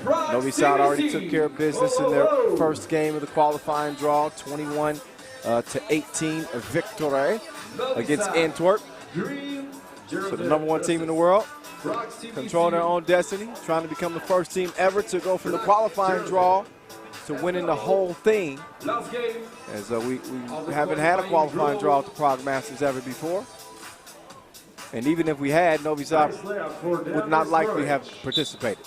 Novi Sad already took care of business in their first game of the qualifying draw, 21-18 victory against Antwerp. So the #1 team in the world, control their own destiny, trying to become the first team ever to go from the qualifying draw to winning the whole thing. As we haven't had a qualifying draw at the Prague Masters ever before. And even if we had, Novi Sad would not likely have participated.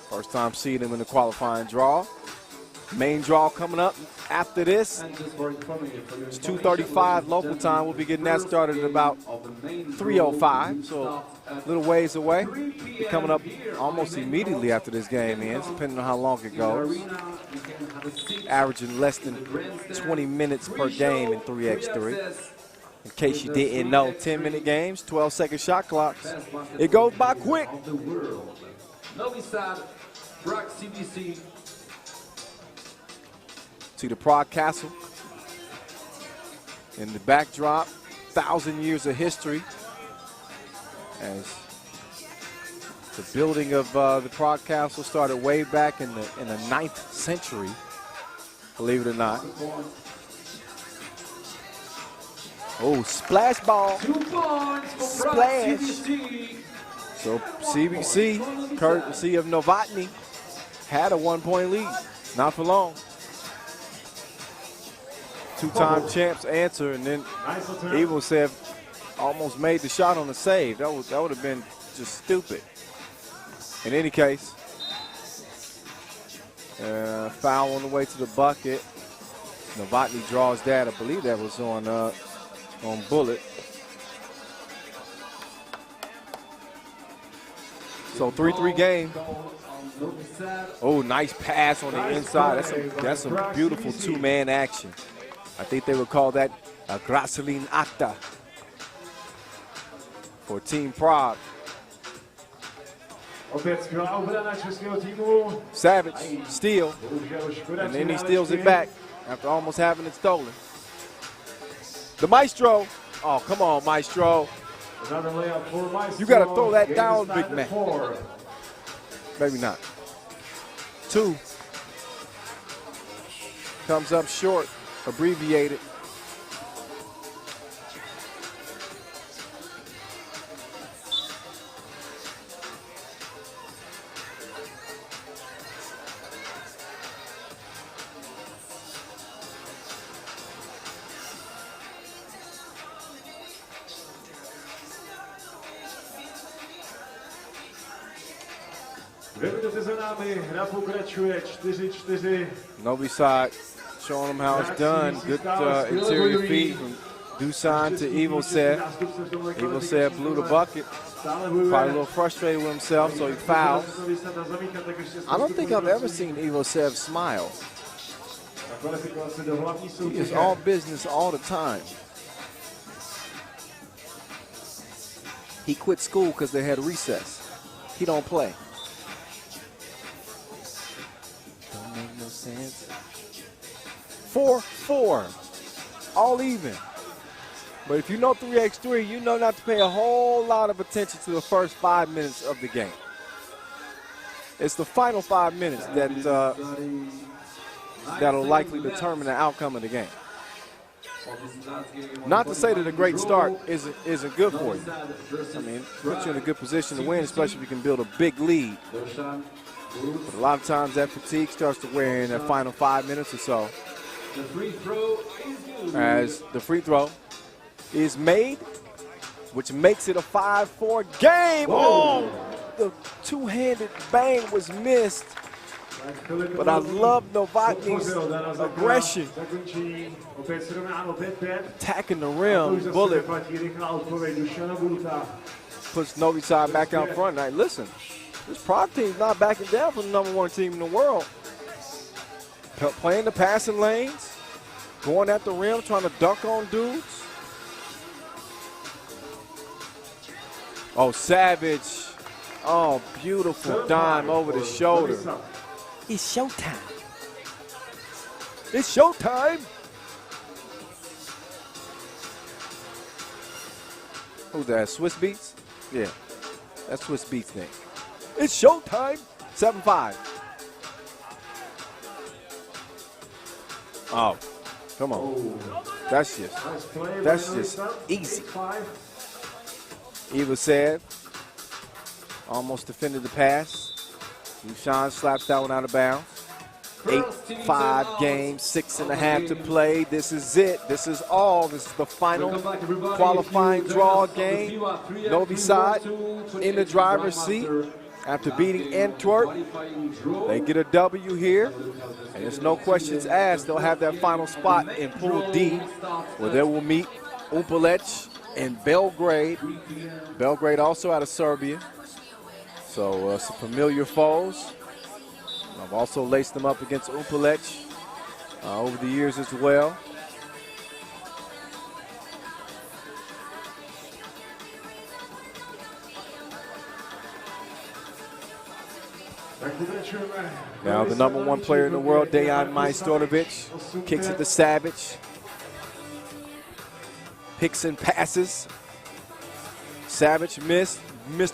First time seeing them in the qualifying draw. Main draw coming up after this. It's 2:35 local time. We'll be getting that started at about 3:05, so a little ways away. Be coming up almost immediately after this game ends, depending on how long it goes. Averaging less than 20 minutes per game in 3x3. In case you didn't know, 10-minute games, 12-second shot clocks. It goes by quick. Novi Sad, Prague CBC. To the Prague Castle. In the backdrop, 1,000 years of history. As the building of the Prague Castle started way back in the 9th century, believe it or not. Oh, splash ball. 2 points for Splash. CBC. So CBC, courtesy of Novotny, had a 1-point lead. Not for long. Two-time champs answer, and then Ivosev almost made the shot on the save. That would have been just stupid. In any case, foul on the way to the bucket. Novotny draws that. I believe that was on Bullet. So 3-3 game. Oh, nice pass on the inside. That's some beautiful two-man action. I think they would call that a Gracelin Acta for Team Prague. Savage, steal, and then he steals it back after almost having it stolen. The Maestro. Oh, come on, Maestro. You got to throw that down, big man. Maybe not. 2. Comes up short, abbreviated. Novi Sad showing them how it's done. Good interior feed from Dusan to Ivosev. Ivosev blew the bucket. Probably a little frustrated with himself, so he fouled. I don't think I've ever seen Ivosev smile. He is all business all the time. He quit school because they had recess. He don't play. Don't make no sense. 4-4, all even. But if you know 3x3, you know not to pay a whole lot of attention to the first 5 minutes of the game. It's the final 5 minutes that that'll likely determine the outcome of the game. Not to say that a great start isn't good for you. I mean, it puts you in a good position to win, especially if you can build a big lead. But a lot of times that fatigue starts to wear in the final 5 minutes or so. As the free throw is made, which makes it a 5-4 game. Oh, the two-handed bang was missed. But I love Novotny's aggression. Attacking the rim. Bullet puts Novi Sad back out front. Now, listen, this Prague team's not backing down from the #1 team in the world. Playing the passing lanes, going at the rim, trying to dunk on dudes. Oh, Savage. Oh, beautiful dime over the shoulder. It's showtime. It's showtime. Who's that? Swiss Beats? Yeah, that's Swiss Beats thing. It's showtime. 7-5. Oh, come on. That's just easy. Eva said, almost defended the pass. Dushan slaps that one out of bounds. 8-5 game, 6.5 to play. This is it. This is all. This is the final qualifying draw game. Novi Sad in the driver's seat after beating Antwerp. They get a W here, and there's no questions asked. They'll have that final spot in Pool D, where they will meet Upalec and Belgrade. Belgrade also out of Serbia. So some familiar foes. I've also laced them up against Upalec over the years as well. Now the #1 player in the world, Dejan Majstorovic, kicks it to Savage. Picks and passes. Savage missed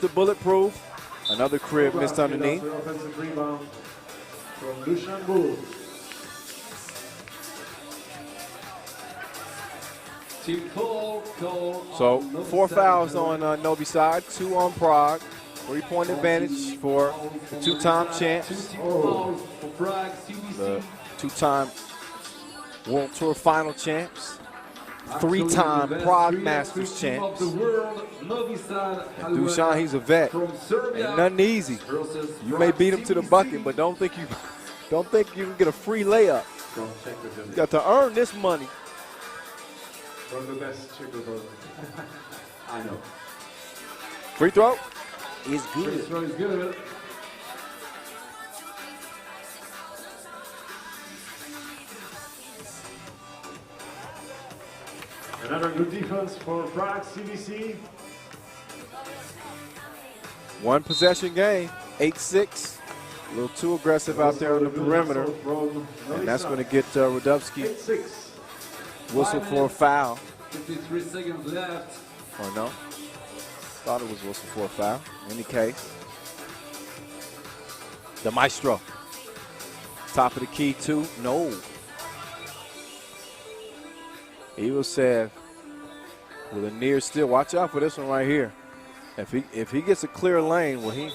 the bulletproof. Another crib missed underneath. So 4 fouls on Novi Sad, 2 on Prague. 3-point advantage for the 2-time champs. The 2-time World Tour final champs. 3-time Prague Masters champs. And Dushan, he's a vet. Ain't nothing easy. You may beat him to the bucket, but don't think you can get a free layup. You got to earn this money. From the best I know. Free throw is good. Free throw is good. Another good defense for Prague CBC. 1 possession game, 8-6. A little too aggressive out there on the perimeter. And that's going to get Radovsky whistle for a foul. 53 seconds left. Or no? Thought it was whistle for a foul. In any case. The Maestro. Top of the key, too. No. Eagle said with a near steal. Watch out for this one right here. If he gets a clear lane, well, he's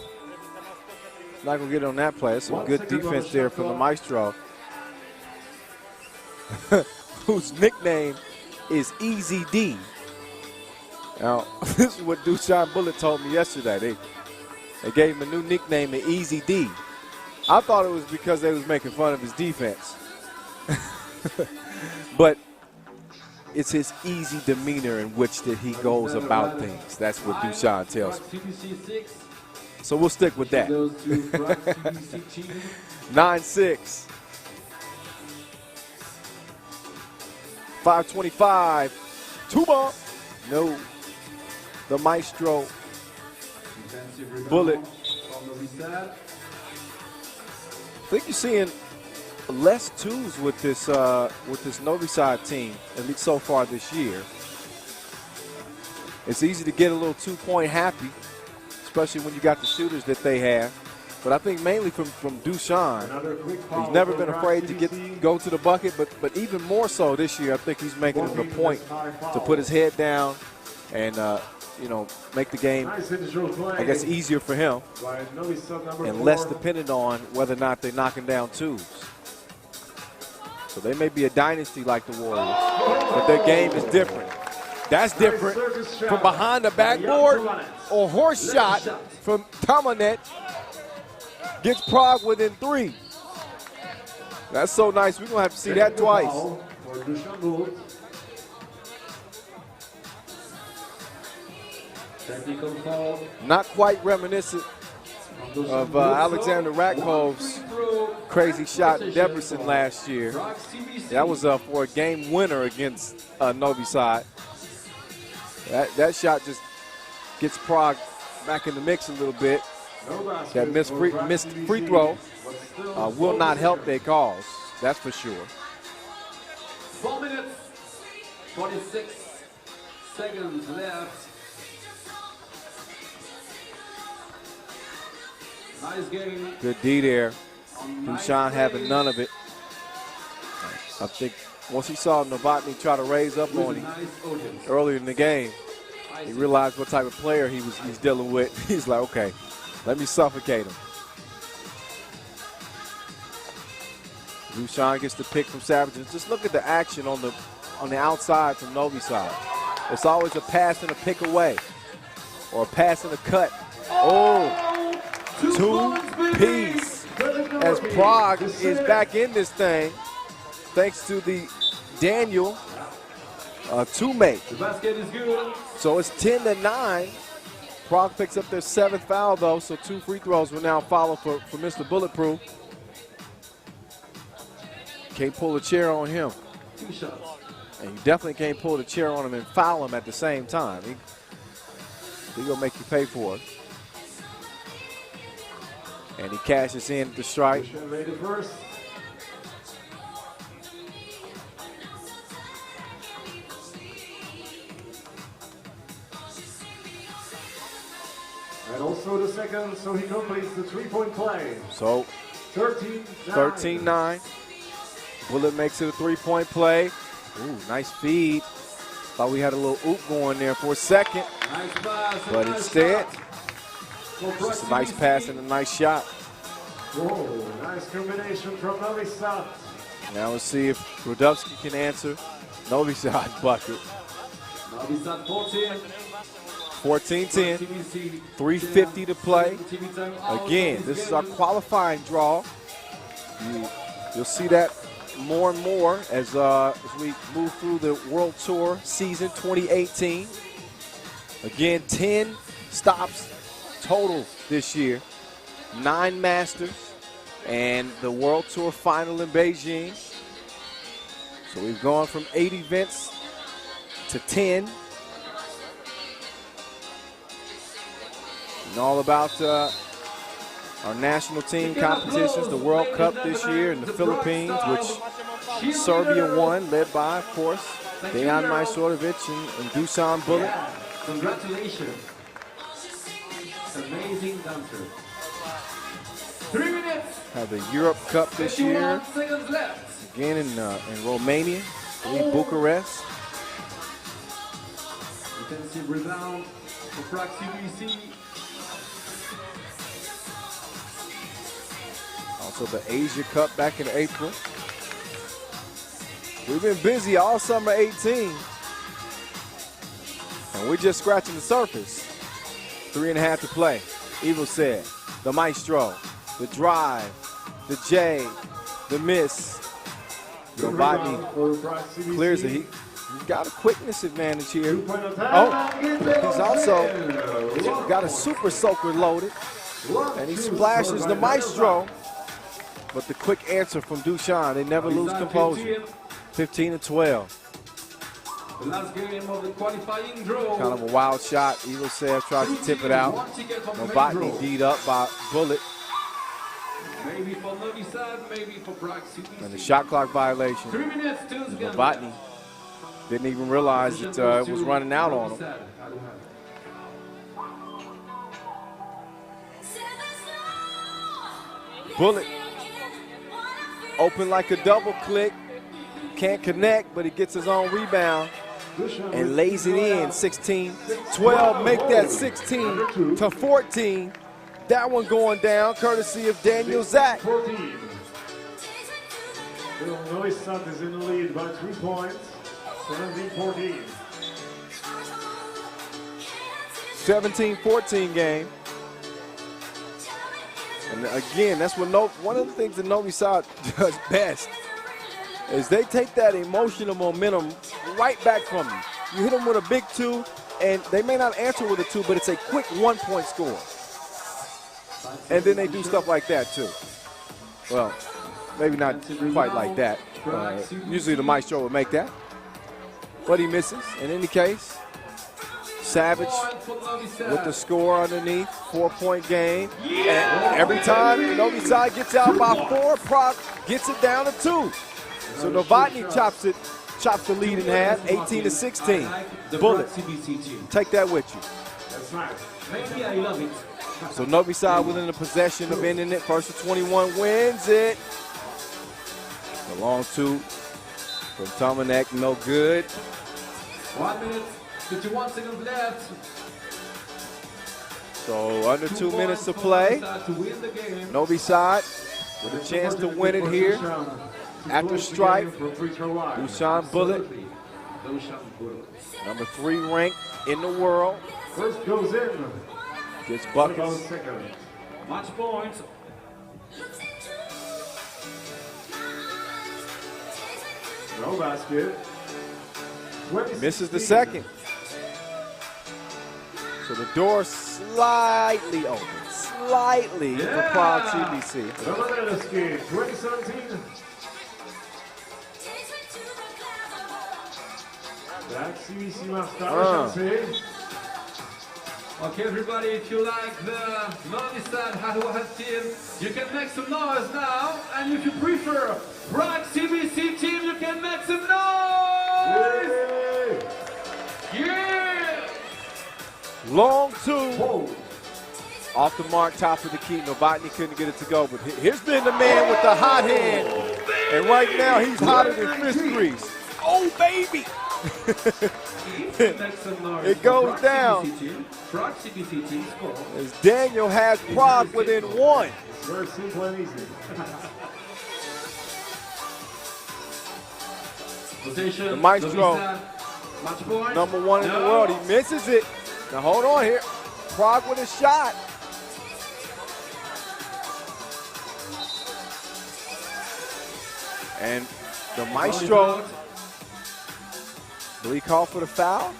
not going to get on that play. It's some good defense there from the Maestro, whose nickname is Easy D. Now, this is what Dushan Bullet told me yesterday. They gave him a new nickname, the Easy D. I thought it was because they was making fun of his defense. But it's his easy demeanor in which that he goes about things. That's what Dushan tells me. So we'll stick with that. 9-6. 5:25. 2 ball. No. The Maestro Bullet. I think you're seeing less twos with this Novi Sad team, at least so far this year. It's easy to get a little 2-point happy, especially when you got the shooters that they have. But I think mainly from Dushan, he's never been afraid to go to the bucket, but even more so this year, I think he's making it a point to put his head down and make the game, I guess, easier for him and less dependent on whether or not they're knocking down twos. So they may be a dynasty like the Warriors, but their game is different. That's different from behind the backboard or horse shot from Tamanet. Gets Prague within 3. That's so nice. We're going to have to see that twice. Not quite reminiscent of Alexander Ratkov's crazy shot in Debrecen last year. That was for a game winner against Novi Sad. That shot just gets Prague back in the mix a little bit. That missed free throw will not help their cause, that's for sure. 4 minutes, 46 seconds left. Nice game. Good D there. Dushan having none of it. I think once he saw Novotny try to raise up on him earlier in the game, he realized what type of player he's dealing with. He's like, okay, let me suffocate him. Dushan gets the pick from Savages. Just look at the action on the outside from Novi Sad. It's always a pass and a pick away, or a pass and a cut. Oh, two-piece as Prague is back in this thing, thanks to the Daniel two-mate. The basket is good. So it's 10-9. Prague picks up their 7th foul, though, so 2 free throws will now follow for Mr. Bulletproof. Can't pull a chair on him. 2 shots. And you definitely can't pull the chair on him and foul him at the same time. He's going to make you pay for it. And he cashes in the strike. Ready first. And also the second, so he completes the 3-point play. So 13-9. Bullet makes it a 3-point play. Ooh, nice feed. Thought we had a little oop going there for a second. Nice pass. But instead, just a nice pass and a nice shot. Whoa, nice combination from Novi Sad. Now we'll see if Rudovsky can answer Novi Sad's bucket. Novi Sad 14. 14-10, 3:50 to play. Again, this is our qualifying draw. You'll see that more and more as we move through the World Tour season 2018. Again, 10 stops total this year, 9 Masters, and the World Tour final in Beijing. So we've gone from 8 events to 10. And all about our national team competitions, the World Cup this year in the Philippines, which Serbia won, led by, of course, Dejan Majstorovic and Dusan Bullet. Yeah. Congratulations. Amazing dancer. 3 minutes. Have the Europe Cup this year, 51 seconds left. again in Romania, in Bucharest. Defensive rebound for Prague CBC. Also the Asia Cup back in April. We've been busy all summer 18. And we're just scratching the surface. 3.5 to play. Evil said, the maestro, the drive, the J, the miss. Novotny clears it. He's got a quickness advantage here. Oh, he's also got a super soaker loaded. And he splashes the maestro. But the quick answer from Dushan, they never lose composure. 15-12. The last game of the qualifying draw. Kind of a wild shot. Evilsev tries to tip it out. Novotny D'd up by Bullet. Maybe for Novi Sad, maybe for Prague CBC. And the shot clock violation. 3 minutes, 2 seconds. Novotny didn't even realize that it was running out on him. Bullet open like a double click. Can't connect, but he gets his own rebound and lays it in. 16-12, make that 16-14. That one going down, courtesy of Daniel Zach. 14. Novi Sad is in the lead by 3 points. 17-14. 17-14 game. And again, that's what one of the things that Novi Sad does best is they take that emotional momentum right back from you. You hit them with a big 2, and they may not answer with a 2, but it's a quick 1-point score. And then they do stuff like that too. Well, maybe not quite like that. Usually the maestro would make that, but he misses. In any case, Savage with the score underneath, 4-point game. And every time Novi Sad gets out by 4, Prague gets it down to 2. So Novotny chops the lead in half, 18-16. Bullet, take that with you. That's nice. Maybe I love it. So Novi Sad within the possession of ending it. First to 21 wins it. The long two from Tomanek, no good. 1 minute, 51 seconds left. So under 2 minutes to play. To win the game. Novi Sad with a chance to win it here. After strike, Dushan Bullet, number 3 ranked in the world, First goes in. gets buckets. Match points. No basket. Misses the second. So the door slightly open, slightly for Prague CBC. Novosadski, 2017. Prague CBC má stále šanci. Okay, everybody, if you like the Novi Sad and team, you can make some noise now. And if you prefer Prague CBC team, you can make some noise. Yeah! Long two. Off the mark, top of the key. Novotny couldn't get it to go, but here's been the man with the hot hand. And right now, he's hotter than fist grease. Oh, baby! It goes down. Prague CBC team score. As Daniel has Prague within 1. It's very simple and easy. Position, The maestro, match point. number 1 in the world. He misses it. Now hold on here. Prague with a shot. And the maestro, will he call for the foul?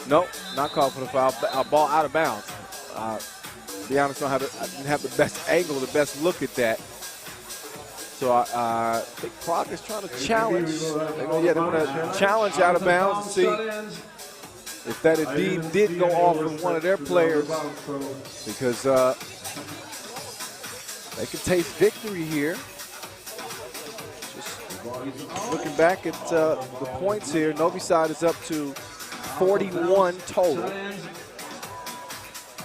No, not called for the foul. A ball out of bounds. To be honest, I didn't have the best angle, the best look at that. So I think Prague is trying to challenge. They want to challenge out of bounds and see if that indeed did go off of one of their players, because they can taste victory here. Just looking back at the points here, Novi Sad is up to 41 total.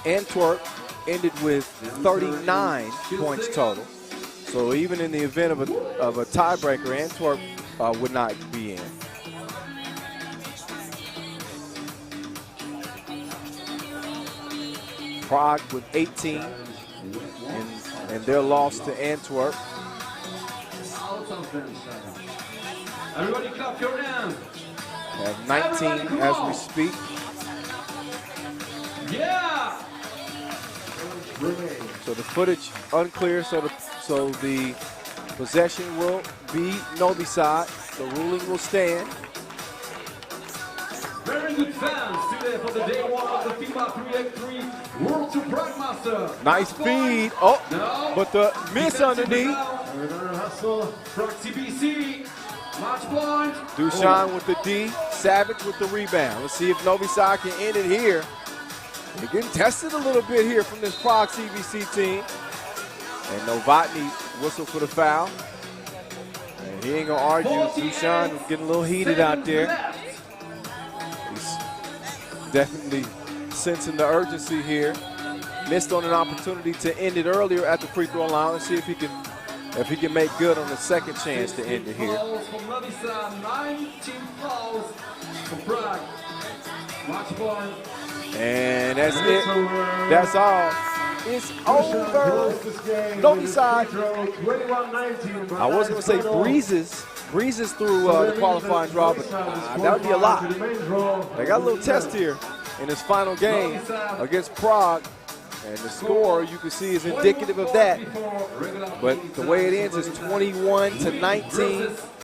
Antwerp ended with 39 points total. So even in the event of a tiebreaker, Antwerp would not be in. Prague with 18, and their loss to Antwerp. Everybody clap your hands. Have 19 as we speak. Yeah! So the footage unclear, so the possession will be Novi Sad. The ruling will stand. Very good fans today for the day 1 of the FIBA 3x3 World to Prague Masters. Nice feed. Oh, but the miss underneath. Prague CBC. Match point. Dushan with the D. Savage with the rebound. Let's see if Novi Sad can end it here. They're getting tested a little bit here from this Prague CBC team. And Novotny whistle for the foul. And he ain't gonna argue. Dushan is getting a little heated out there. He's definitely sensing the urgency here. Missed on an opportunity to end it earlier at the free throw line. Let's see if he can make good on the second chance to end it here. 19 fouls for Prague. Match point. And that's it. That's all. It's over. Novi Sad. I was going to say breezes through the qualifying draw, but that would be a lot. They got a little test here in this final game against Prague. And the score, you can see, is indicative of that. But the way it ends is 21-19.